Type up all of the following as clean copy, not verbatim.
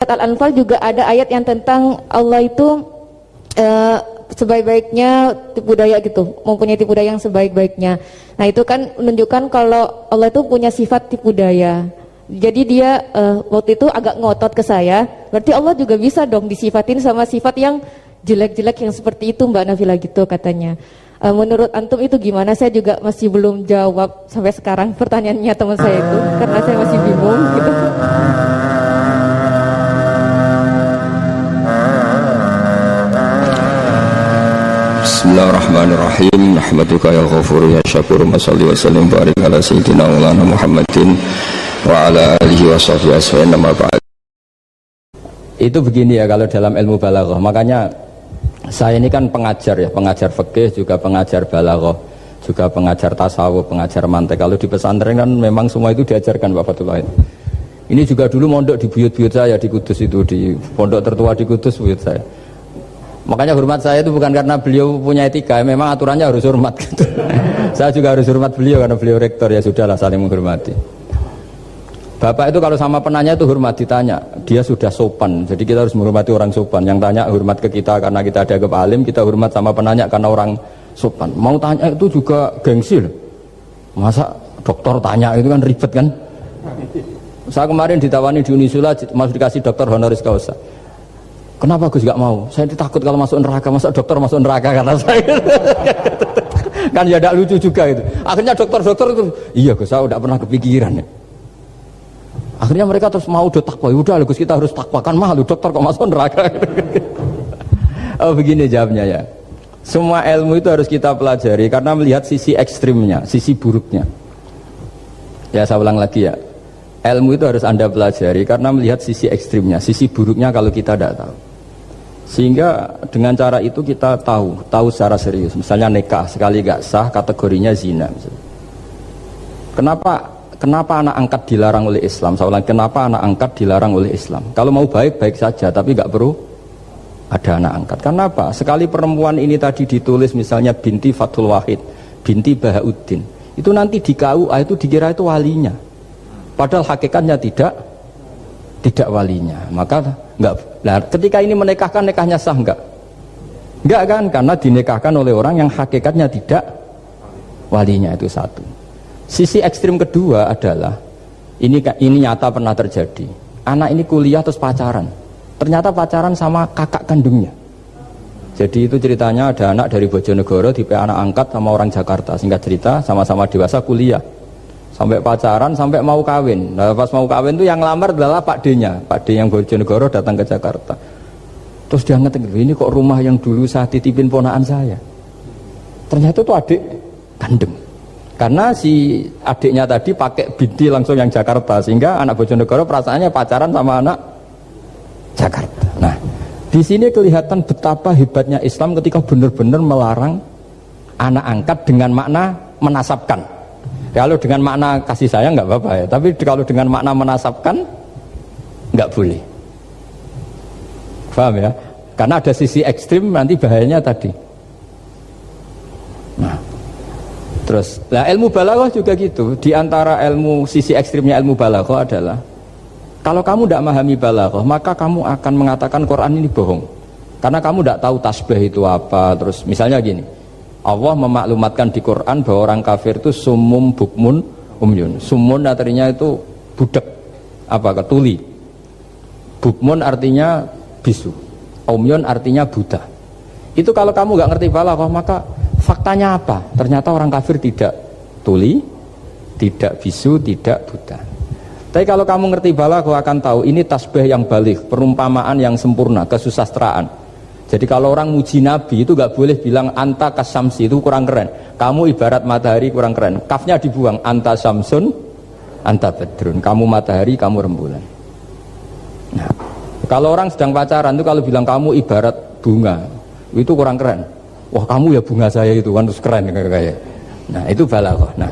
Al-Anfal juga ada ayat yang tentang Allah itu sebaik-baiknya tipu daya gitu, mempunyai tipu daya yang sebaik-baiknya. Nah itu kan menunjukkan kalau Allah itu punya sifat tipu daya. Jadi dia waktu itu agak ngotot ke saya, berarti Allah juga bisa dong disifatin sama sifat yang jelek-jelek yang seperti itu Mbak Nafila gitu katanya. Menurut antum itu gimana? Saya juga masih belum jawab sampai sekarang pertanyaannya teman saya itu, karena saya masih bingung gitu. Bismillahirrahmanirrahim. Nahmaduka ya ghafur ya syakur. Mashalli wa sallim barik ala sayyidina maulana Muhammadin wa ala alihi wa sahbihi asfa'in nama ba'd. Itu begini ya kalau dalam ilmu balaghah. Makanya saya ini kan pengajar ya, pengajar fikih juga pengajar balaghah, juga pengajar tasawuf, pengajar mantek. Kalau di pesantren kan memang semua itu diajarkan Pak Fatullah. Ini juga dulu mondok di buyut-buyut saya di Kudus itu, di pondok tertua di Kudus buyut saya. Makanya hormat saya itu bukan karena beliau punya etika, memang aturannya harus hormat gitu. Saya juga harus hormat beliau karena beliau rektor, ya sudahlah saling menghormati. Bapak itu kalau sama penanya itu hormat, ditanya, dia sudah sopan. Jadi kita harus menghormati orang sopan. Yang tanya hormat ke kita karena kita ada alim, kita hormat sama penanya karena orang sopan. Mau tanya itu juga gengsi loh. Masa dokter tanya itu kan ribet kan? Saya kemarin ditawani di Unisula, masuk dikasih dokter honoris causa. Kenapa Gus gak mau? Saya takut kalau masuk neraka. Masa dokter masuk neraka karena saya? Kan ya tidak lucu juga itu. Akhirnya dokter-dokter itu, iya Gus, saya udah pernah kepikiran ya. Akhirnya mereka terus mau udah takwa. Udah Gus, kita harus takwa, kan malu dokter kok masuk neraka. Oh begini jawabnya ya. Semua ilmu itu harus kita pelajari karena melihat sisi ekstrimnya, sisi buruknya. Ya saya ulang lagi ya. Ilmu itu harus Anda pelajari karena melihat sisi ekstrimnya, sisi buruknya kalau kita tidak tahu. Sehingga dengan cara itu kita tahu secara serius. Misalnya nikah sekali gak sah kategorinya zina. Misalnya. Kenapa anak angkat dilarang oleh Islam? Saya ulang, kenapa anak angkat dilarang oleh Islam? Kalau mau baik saja, tapi gak perlu ada anak angkat. Karena apa? Sekali perempuan ini tadi ditulis misalnya binti Fathul Wahid, binti Bahauddin, itu nanti di KUA itu dikira itu walinya. Padahal hakikatnya tidak walinya. Maka enggak. Nah, ketika ini menikahkan, nikahnya sah enggak? Enggak kan? Karena dinikahkan oleh orang yang hakikatnya tidak walinya, itu satu. Sisi ekstrim kedua adalah ini nyata pernah terjadi. Anak ini kuliah terus pacaran. Ternyata pacaran sama kakak kandungnya. Jadi itu ceritanya ada anak dari Bojonegoro tipe anak angkat sama orang Jakarta. Singkat cerita sama-sama dewasa kuliah. Sampai pacaran, sampai mau kawin. Nah, pas mau kawin itu yang lamar adalah Pak D-nya. Pak D yang Bojonegoro datang ke Jakarta. Terus dia ngetik, ini kok rumah yang dulu saya titipin ponakan saya. Ternyata itu adik kandung. Karena si adiknya tadi pakai binti langsung yang Jakarta. Sehingga anak Bojonegoro perasaannya pacaran sama anak Jakarta. Nah, di sini kelihatan betapa hebatnya Islam ketika benar-benar melarang anak angkat dengan makna menasabkan. Kalau dengan makna kasih sayang nggak apa-apa ya, tapi kalau dengan makna menasabkan nggak boleh. Paham ya? Karena ada sisi ekstrim nanti bahayanya tadi. Nah, terus, nah ilmu balaghah juga gitu. Di antara ilmu sisi ekstrimnya ilmu balaghah adalah kalau kamu tidak memahami balaghah, maka kamu akan mengatakan Quran ini bohong. Karena kamu tidak tahu tasbih itu apa. Terus misalnya gini. Allah memaklumatkan di Quran bahwa orang kafir itu sumum bukmun umyun. Sumun artinya itu budak, apa ketuli. Bukmun artinya bisu. Umyun artinya buta. Itu kalau kamu nggak ngerti balaghah, maka faktanya apa? Ternyata orang kafir tidak tuli, tidak bisu, tidak buta. Tapi kalau kamu ngerti balaghah akan tahu ini tasbih yang baligh, perumpamaan yang sempurna, kesusastraan. Jadi kalau orang muji Nabi itu gak boleh bilang anta kasamsi, itu kurang keren. Kamu ibarat matahari kurang keren. Kafnya dibuang, anta samsun, anta badrun. Kamu matahari, kamu rembulan. Nah, kalau orang sedang pacaran itu kalau bilang kamu ibarat bunga, itu kurang keren. Wah kamu ya bunga saya itu kan terus keren kayak. Nah itu balaghah. Nah,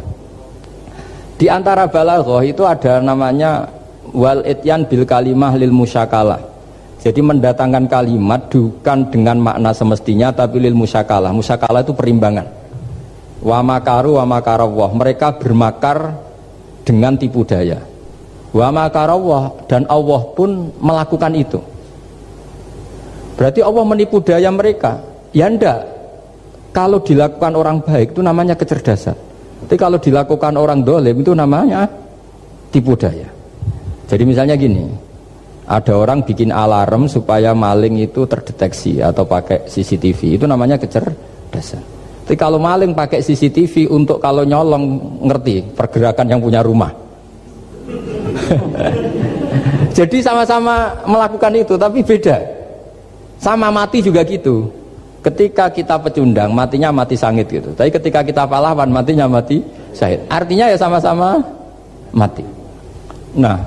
di antara balaghah itu ada namanya wal ityan bil kalimah lil musyakalah. Jadi mendatangkan kalimat bukan dengan makna semestinya tapi lil musyakalah. Musyakalah itu perimbangan. Wa makaru wa makarawah. Mereka bermakar dengan tipu daya. Wa makarawah, dan Allah pun melakukan itu. Berarti Allah menipu daya mereka. Ya enggak. Kalau dilakukan orang baik itu namanya kecerdasan. Tapi kalau dilakukan orang dolim itu namanya tipu daya. Jadi misalnya gini, ada orang bikin alarm supaya maling itu terdeteksi atau pakai CCTV, itu namanya kecerdasan. Tapi kalau maling pakai CCTV untuk kalau nyolong, ngerti pergerakan yang punya rumah. Jadi sama-sama melakukan itu tapi beda. Sama mati juga gitu. Ketika kita pecundang matinya mati sangit gitu. Tapi ketika kita pahlawan matinya mati syahid. Artinya ya sama-sama mati. Nah,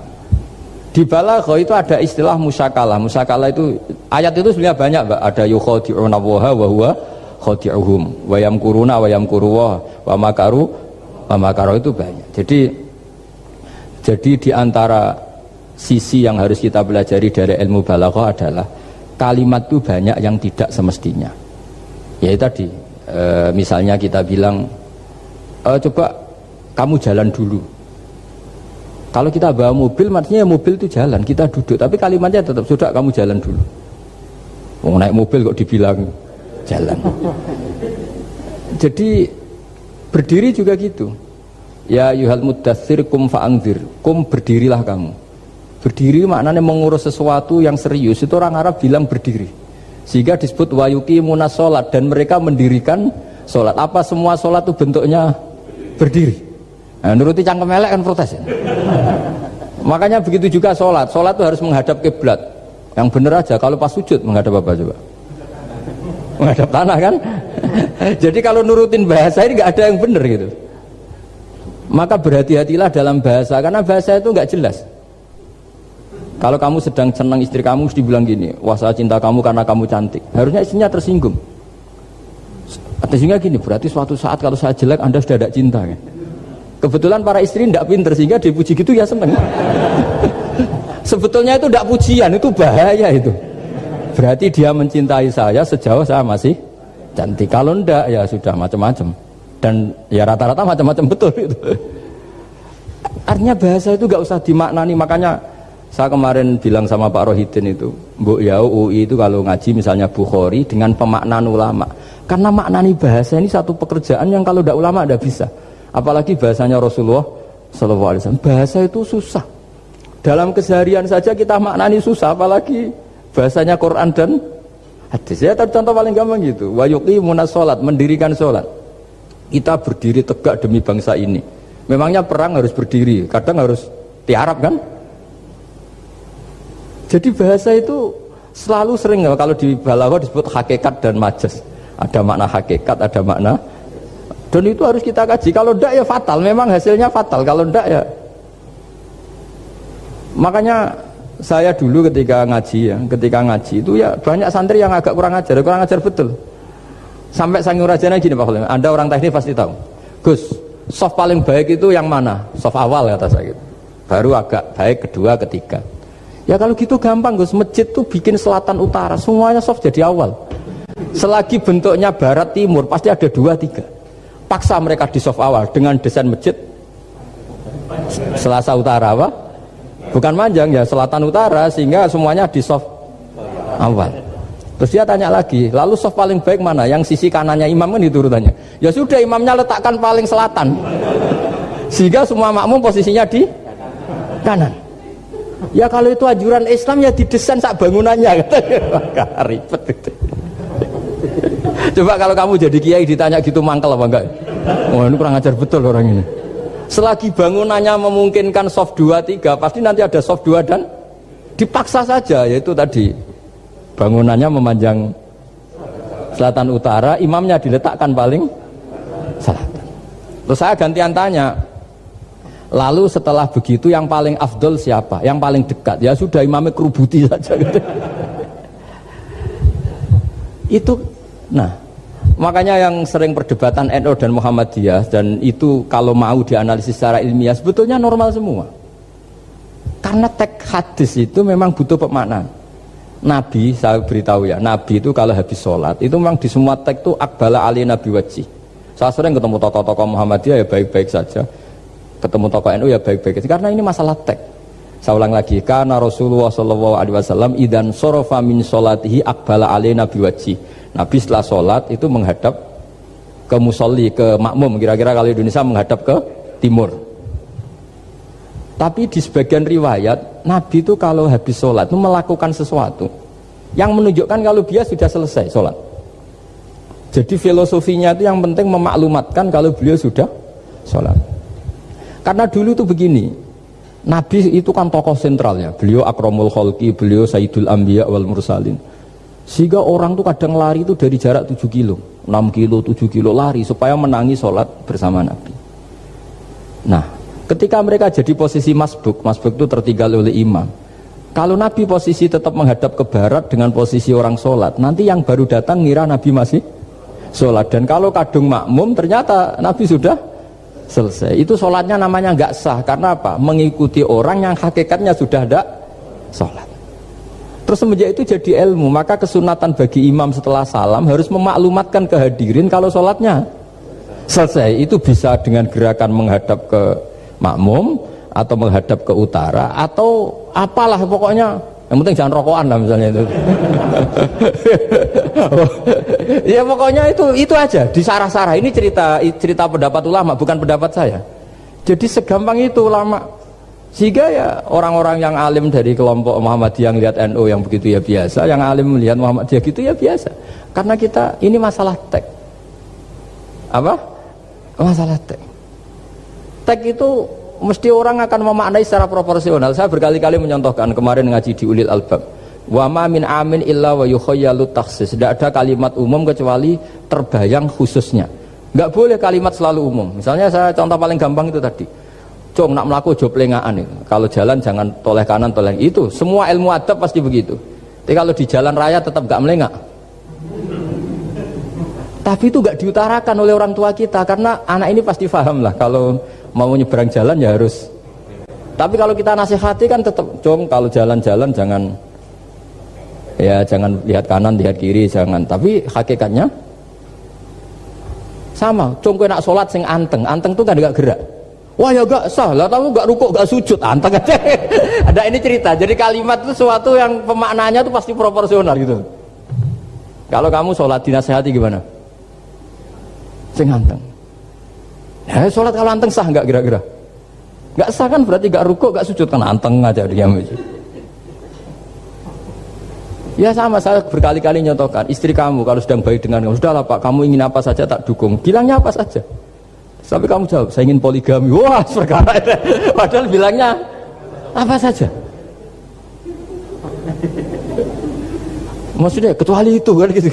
di balaghah itu ada istilah musyakalah. Musyakalah itu ayat itu sebenarnya banyak, Mbak. Ada yukhadi'una Allaha wa huwa khadi'uhum wa yamkuruna wa yamkuruwah wa makaru itu banyak. Jadi di antara sisi yang harus kita pelajari dari ilmu balaghah adalah kalimat itu banyak yang tidak semestinya. Ya tadi misalnya kita bilang coba kamu jalan dulu. Kalau kita bawa mobil, maksudnya mobil itu jalan, kita duduk, tapi kalimatnya tetap sudah kamu jalan dulu. Mau naik mobil kok dibilang jalan. Jadi berdiri juga gitu. Ya yuhal muddatsir kum fa'anzir. Kum, berdirilah kamu. Berdiri maknanya mengurus sesuatu yang serius. Itu orang Arab bilang berdiri. Sehingga disebut wayuqimuna sholat, dan mereka mendirikan sholat. Apa semua sholat itu bentuknya berdiri? Nah, nuruti cangkem elek kan protes ya? Makanya begitu juga sholat. Sholat itu harus menghadap kiblat. Yang benar aja, kalau pas sujud menghadap apa coba? Menghadap tanah kan? Jadi kalau nurutin bahasa ini nggak ada yang benar gitu. Maka berhati-hatilah dalam bahasa, karena bahasa itu nggak jelas. Kalau kamu sedang senang istri kamu, mesti bilang gini, wah saya cinta kamu karena kamu cantik. Harusnya istrinya tersinggung. Sehingga gini, berarti suatu saat kalau saya jelek Anda sudah tidak cinta kan? Kebetulan para istri tidak pinter, sehingga dipuji gitu ya seneng. Sebetulnya itu tidak pujian, itu bahaya itu. Berarti dia mencintai saya sejauh saya masih cantik. Kalau enggak ya sudah macam-macam. Dan ya rata-rata macam-macam betul itu. Artinya bahasa itu gak usah dimaknani. Makanya saya kemarin bilang sama Pak Rohidin itu, Mbok ya UI itu kalau ngaji misalnya Bukhari dengan pemaknaan ulama. Karena maknani bahasa ini satu pekerjaan yang kalau tidak ulama tidak bisa. Apalagi bahasanya Rasulullah SAW. Bahasa itu susah. Dalam keseharian saja kita maknani susah, apalagi bahasanya Quran dan hadis. Ya contoh paling gampang gitu. Wa yuqimuna sholat, mendirikan sholat. Kita berdiri tegak demi bangsa ini. Memangnya perang harus berdiri, kadang harus tiarap kan? Jadi bahasa itu selalu sering, kalau di balaghah disebut hakikat dan majas. Ada makna hakikat, ada makna, dan itu harus kita kaji. Kalau enggak ya fatal, memang hasilnya fatal. Kalau enggak ya. Makanya saya dulu ketika ngaji itu ya banyak santri yang agak kurang ajar betul. Sampai sang rajana gini Pak Khalil, Anda orang teknik pasti tahu. Gus, soft paling baik itu yang mana? Soft awal kata saya gitu. Baru agak baik kedua, ketiga. Ya kalau gitu gampang Gus, masjid tuh bikin selatan utara, semuanya soft jadi awal. Selagi bentuknya barat timur pasti ada dua tiga. Paksa mereka di soft awal dengan desain masjid selasa utara apa? Bukan manjang ya, selatan utara, sehingga semuanya di soft awal. Terus dia tanya lagi, lalu soft paling baik mana? Yang sisi kanannya imam kan itu urutannya. Ya sudah, imamnya letakkan paling selatan, sehingga semua makmum posisinya di kanan. Ya kalau itu anjuran Islam ya didesain sak bangunannya. Ribet itu. Coba kalau kamu jadi kiai ditanya gitu mangkel apa enggak? Wah ini kurang ajar betul orang ini. Selagi bangunannya memungkinkan soft 2, 3, pasti nanti ada soft 2 dan dipaksa saja, yaitu tadi bangunannya memanjang selatan utara, imamnya diletakkan paling selatan. Terus saya gantian tanya, lalu setelah begitu yang paling afdol siapa? Yang paling dekat? Ya sudah, imamnya kerubuti saja. Itu, nah makanya yang sering perdebatan NU dan Muhammadiyah, dan itu kalau mau dianalisis secara ilmiah sebetulnya normal semua. Karena teks hadis itu memang butuh pemaknaan. Nabi, saya beritahu ya, Nabi itu kalau habis sholat itu memang di semua teks itu akbala ali nabi wajih. Saya sering ketemu tokoh-tokoh Muhammadiyah ya baik-baik saja, ketemu tokoh NU ya baik-baik saja, karena ini masalah teks. Saya ulang lagi, karena Rasulullah sallallahu alaihi wasallam idan sorofa min sholatihi aqbala alaina biwajhi. Nabi setelah sholat itu menghadap ke musolli, ke makmum, kira-kira kalau Indonesia menghadap ke timur. Tapi di sebagian riwayat Nabi itu kalau habis sholat itu melakukan sesuatu yang menunjukkan kalau dia sudah selesai sholat. Jadi filosofinya itu yang penting memaklumatkan kalau beliau sudah sholat. Karena dulu itu begini, Nabi itu kan tokoh sentralnya, beliau akramul khalqi, beliau sayyidul anbiya wal mursalin. Sehingga orang tuh kadang lari itu dari jarak 7 kilo, 6 kilo, 7 kilo lari supaya menangi sholat bersama Nabi. Nah, ketika mereka jadi posisi masbuk itu tertinggal oleh imam. Kalau Nabi posisi tetap menghadap ke barat dengan posisi orang sholat, nanti yang baru datang ngira Nabi masih sholat. Dan kalau kadung makmum ternyata Nabi sudah selesai. Itu sholatnya namanya nggak sah. Karena apa? Mengikuti orang yang hakikatnya sudah ada sholat. Terus semenjak itu jadi ilmu. Maka kesunatan bagi imam setelah salam harus memaklumatkan ke hadirin kalau sholatnya selesai. Itu bisa dengan gerakan menghadap ke makmum atau menghadap ke utara atau apalah pokoknya. Yang penting jangan rokokan lah misalnya itu. Ya pokoknya itu aja disarah-sarah. Ini cerita pendapat ulama, bukan pendapat saya. Jadi segampang itu ulama. Sehingga ya orang-orang yang alim dari kelompok Muhammadiyah yang lihat NU yang begitu ya biasa, yang alim melihat Muhammadiyah gitu ya biasa. Karena kita ini masalah teks. Apa? Masalah teks. Teks itu mesti orang akan memaknai secara proporsional. Saya berkali-kali menyontohkan kemarin ngaji di Ulil Albab. Wa ma min amin illa wa yukhayyalu takhsis. Tidak ada kalimat umum kecuali terbayang khususnya. Enggak boleh kalimat selalu umum. Misalnya saya contoh paling gampang itu tadi. Cung nak melaku jo plengaan itu. Kalau jalan jangan toleh kanan toleh itu. Semua ilmu adab pasti begitu. Tapi kalau di jalan raya tetap enggak melengak. Tapi itu enggak diutarakan oleh orang tua kita karena anak ini pasti paham lah kalau mau nyebrang jalan ya harus. Tapi kalau kita nasihati kan tetap, Cung kalau jalan-jalan jangan lihat kanan, lihat kiri, jangan. Tapi hakikatnya sama. Cung kowe nak sholat sing anteng tuh kan enggak gerak. Wah ya enggak sah lah, kamu enggak rukuk, enggak sujud, anteng aja. Ada ini cerita. Jadi kalimat itu sesuatu yang pemaknanya itu pasti proporsional gitu. Kalau kamu sholat dinasihati gimana? Sing anteng. Ya, sholat kalau anteng sah nggak kira-kira? Nggak sah kan berarti nggak rukuk, nggak sujud kan anteng aja dia. Ya sama, saya berkali-kali nyontohkan istri kamu kalau sedang baik dengan kamu, sudahlah Pak, kamu ingin apa saja tak dukung. Bilangnya apa saja. Tapi kamu jawab, saya ingin poligami. Wah, perkara itu. Padahal bilangnya apa saja. Maksudnya kecuali itu kan gitu.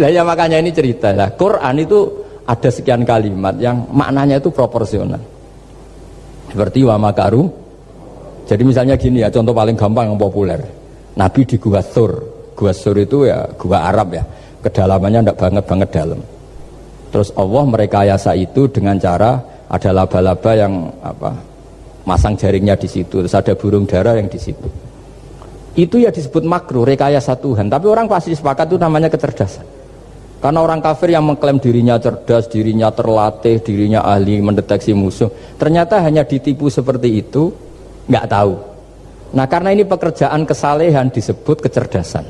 Ya makanya ini cerita lah. Quran itu ada sekian kalimat yang maknanya itu proporsional. Seperti wa makaru. Jadi misalnya gini ya, contoh paling gampang yang populer. Nabi di Gua Thur. Gua Thur itu ya gua Arab ya. Kedalamannya enggak banget dalam. Terus Allah merekayasa itu dengan cara ada laba-laba yang masang jaringnya di situ, terus ada burung dara yang di situ. Itu ya disebut makruh, rekayasa Tuhan. Tapi orang pasti sepakat itu namanya kecerdasan. Karena orang kafir yang mengklaim dirinya cerdas, dirinya terlatih, dirinya ahli mendeteksi musuh, ternyata hanya ditipu seperti itu, nggak tahu. Nah karena ini pekerjaan kesalehan disebut kecerdasan.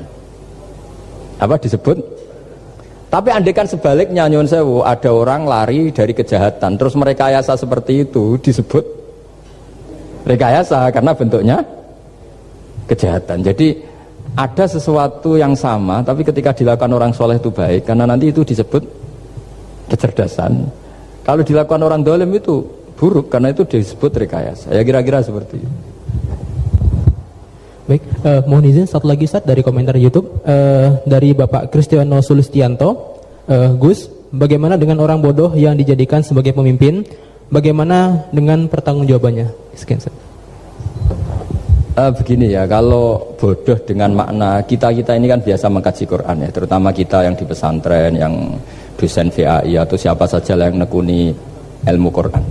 Apa disebut? Tapi andaikan sebaliknya, nyuwun sewu, ada orang lari dari kejahatan, terus merekayasa seperti itu disebut rekayasa karena bentuknya kejahatan. Jadi ada sesuatu yang sama, tapi ketika dilakukan orang soleh itu baik, karena nanti itu disebut kecerdasan. Kalau dilakukan orang dolim itu buruk, karena itu disebut rekayasa. Ya kira-kira seperti itu. Baik, mohon izin satu lagi Ustaz dari komentar YouTube dari Bapak Kristiano Sulistianto. Gus, bagaimana dengan orang bodoh yang dijadikan sebagai pemimpin? Bagaimana dengan pertanggungjawabannya? Sekian Ustaz. Begini ya, kalau bodoh dengan makna kita ini kan biasa mengkaji Quran ya, terutama kita yang di pesantren, yang dosen VAI atau siapa saja yang nekuni ilmu Quran.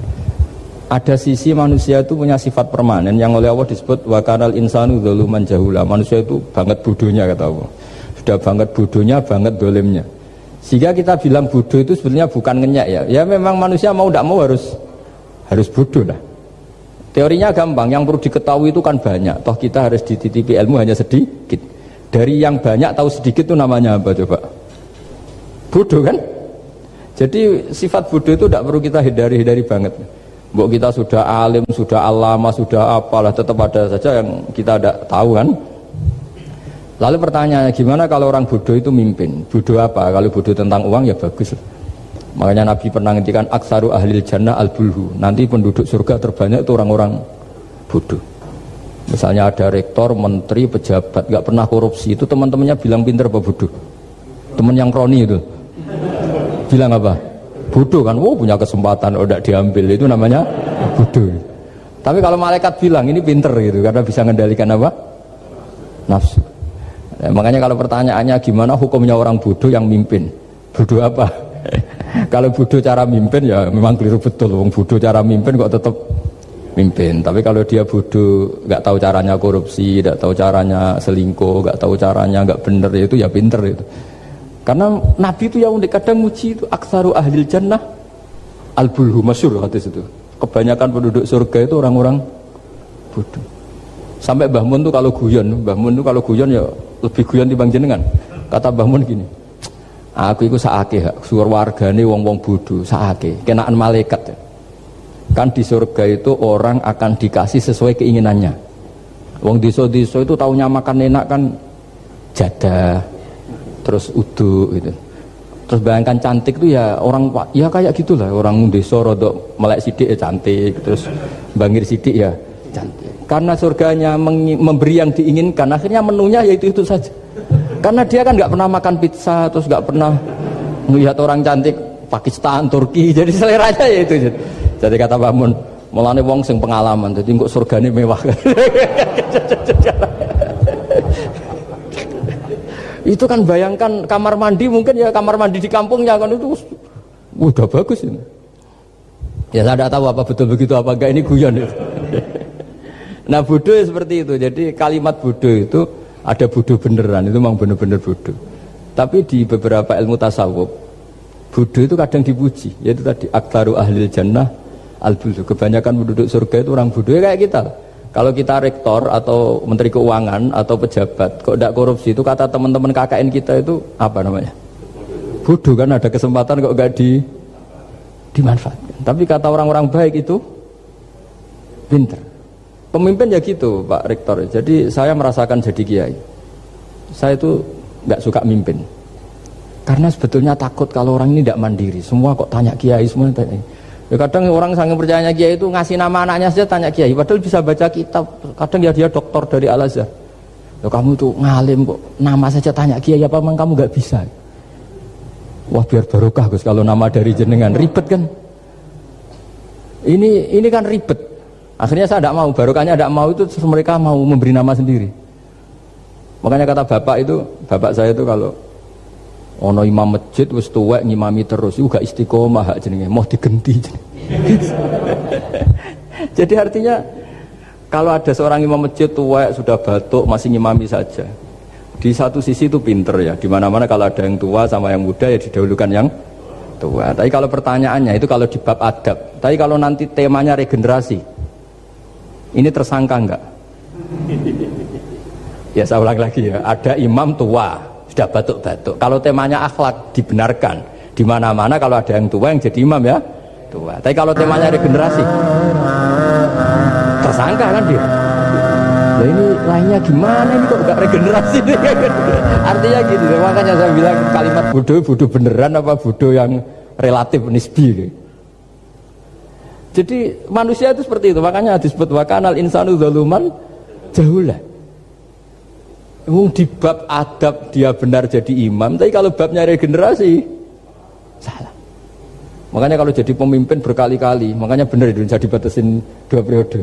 Ada sisi manusia itu punya sifat permanen yang oleh Allah disebut wa kanal insanu dzaluman jahula. Manusia itu banget bodohnya kata Allah. Sudah banget bodohnya, banget dolimnya. Sehingga kita bilang bodoh itu sebenarnya bukan ngenyek ya. Ya memang manusia mau tidak mau harus bodoh lah. Teorinya gampang, yang perlu diketahui itu kan banyak. Toh kita harus dititipi ilmu hanya sedikit. Dari yang banyak tahu sedikit itu namanya apa coba? Bodoh kan? Jadi sifat bodoh itu tidak perlu kita hindari banget. Mbok kita sudah alim, sudah alama, sudah apalah, tetap ada saja yang kita tidak tahu kan. Lalu pertanyaannya, gimana kalau orang bodoh itu mimpin? Bodoh apa? Kalau bodoh tentang uang ya bagus. Makanya Nabi pernah ngendikan aksaru ahlil jannah al-bulhu. Nanti penduduk surga terbanyak itu orang-orang bodoh. Misalnya ada rektor, menteri, pejabat, gak pernah korupsi, itu teman-temannya bilang pinter apa bodoh? Teman yang kroni itu bilang apa? Bodoh kan, punya kesempatan, tidak diambil, itu namanya bodoh. Tapi kalau malaikat bilang ini pinter gitu, karena bisa mengendalikan apa? Nafsu. Nah, makanya kalau pertanyaannya gimana hukumnya orang bodoh yang mimpin? Bodoh apa? Kalau bodoh cara mimpin ya memang keliru betul. Wong bodoh cara mimpin kok tetap mimpin. Tapi kalau dia bodoh, nggak tahu caranya korupsi, nggak tahu caranya selingkuh, nggak tahu caranya nggak bener, itu ya pinter itu. Karena Nabi itu yang unik, kadang muji itu aksaru ahlil jannah al-bulhu, masyhur hadis itu. Kebanyakan penduduk surga itu orang-orang bodoh. Sampai Mbah Mun tuh kalau guyon ya lebih guyon timbang jenengan. Kata Mbah Mun gini, aku itu saake suar wargane wong-wong bodoh, saake kenaan malaikat. Kan di surga itu orang akan dikasih sesuai keinginannya. Wong desa-desa itu taunya makan enak kan jadah, terus uduk gitu. Terus bayangkan cantik tuh ya orang ya kayak gitulah, orang desa rodok melek sidik ya cantik, terus bangir sidik ya cantik. Karena surganya memberi yang diinginkan, akhirnya menunya yaitu itu saja. Karena dia kan nggak pernah makan pizza, terus nggak pernah melihat orang cantik Pakistan, Turki, jadi seleranya ya itu. Jadi kata Pak Mun, mulane wong sing pengalaman, jadi kok surgane mewah. Itu kan bayangkan kamar mandi, mungkin ya kamar mandi di kampungnya kan itu udah bagus ini. Ya saya tidak tahu apa betul begitu apa enggak, ini guyon itu. Nah bodoh seperti itu. Jadi kalimat bodoh itu ada bodoh beneran, itu memang bener-bener bodoh. Tapi di beberapa ilmu tasawuf, bodoh itu kadang dipuji, yaitu tadi aktaru ahlil jannah al-bulhu. Kebanyakan penduduk surga itu orang bodoh, ya kayak kita. Kalau kita rektor atau menteri keuangan atau pejabat kok tidak korupsi, itu kata teman-teman KKN kita itu apa namanya? Bodoh kan, ada kesempatan kok nggak dimanfaatkan. Tapi kata orang-orang baik itu pinter. Pemimpin ya gitu Pak Rektor. Jadi saya merasakan jadi kiai, saya itu nggak suka mimpin. Karena sebetulnya takut kalau orang ini tidak mandiri. Semua kok tanya kiai, semua tanya. Ya kadang orang sangat percayanya kiai itu ngasih nama anaknya saja tanya kiai, padahal bisa baca kitab. Kadang ya dia doktor dari Al-Azhar. Ya kamu tuh ngalim kok nama saja tanya kiai, apa memang kamu nggak bisa? Wah biar barokah Gus kalau nama dari jenengan, ribet kan? Ini kan ribet. Akhirnya saya tidak mau, barokahnya tidak mau, itu terus mereka mau memberi nama sendiri. Makanya kata bapak saya itu kalau ono imam masjid wis tuwek ngimami terus itu gak istiqomah hak jenenge, mau digenti. Jadi artinya kalau ada seorang imam masjid tuwek sudah batuk masih ngimami saja. Di satu sisi itu pinter ya, di mana-mana kalau ada yang tua sama yang muda ya didahulukan yang tua. Tapi kalau pertanyaannya itu kalau di bab adab, tapi kalau nanti temanya regenerasi, ini tersangka enggak? Ya saya ulang lagi ya, ada imam tua sudah batuk-batuk. Kalau temanya akhlak dibenarkan, di mana-mana kalau ada yang tua yang jadi imam ya tua. Tapi kalau temanya regenerasi, tersangka kan dia. Nah ini lainnya gimana ini kok enggak regenerasi? Artinya gitu. Makanya saya bilang kalimat bodoh beneran apa bodoh yang relatif nisbi. Jadi manusia itu seperti itu, makanya disebut wakanal insanu zaluman jahulah. Di bab adab dia benar jadi imam, tapi kalau babnya regenerasi salah. Makanya kalau jadi pemimpin berkali-kali, makanya benar Indonesia dibatasin 2 periode.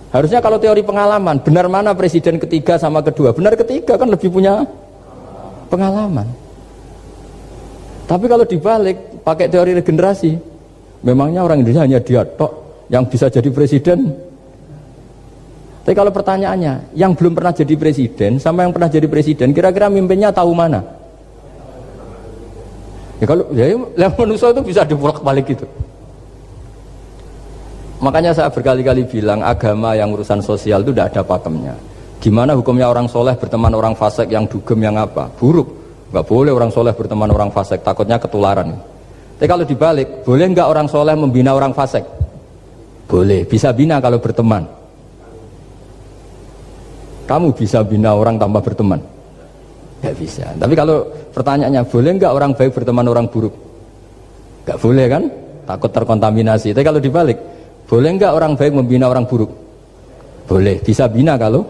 Harusnya kalau teori pengalaman, benar mana presiden ketiga sama kedua? Benar ketiga kan lebih punya pengalaman. Tapi kalau dibalik pakai teori regenerasi, memangnya orang Indonesia hanya dia tok yang bisa jadi presiden. Tapi kalau pertanyaannya, yang belum pernah jadi presiden sama yang pernah jadi presiden, kira-kira mimpinnya tahu mana? Ya kalau ya manusia itu bisa dibolak-balik gitu. Makanya saya berkali-kali bilang agama yang urusan sosial itu tidak ada pakemnya. Gimana hukumnya orang soleh berteman orang fasik yang dugem yang apa? Buruk. Nggak boleh orang soleh berteman orang fasik, takutnya ketularan. Tapi kalau dibalik, boleh nggak orang soleh membina orang fasik? Boleh, bisa bina kalau berteman. Kamu bisa bina orang tanpa berteman? Nggak bisa. Tapi kalau pertanyaannya, boleh nggak orang baik berteman orang buruk? Nggak boleh kan? Takut terkontaminasi. Tapi kalau dibalik, boleh nggak orang baik membina orang buruk? Boleh, bisa bina kalau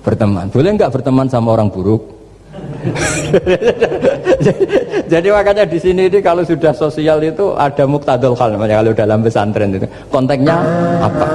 berteman. Boleh nggak berteman sama orang buruk? Jadi makanya di sini ini kalau sudah sosial itu ada muktadul hal, namanya kalau dalam pesantren itu konteksnya apa?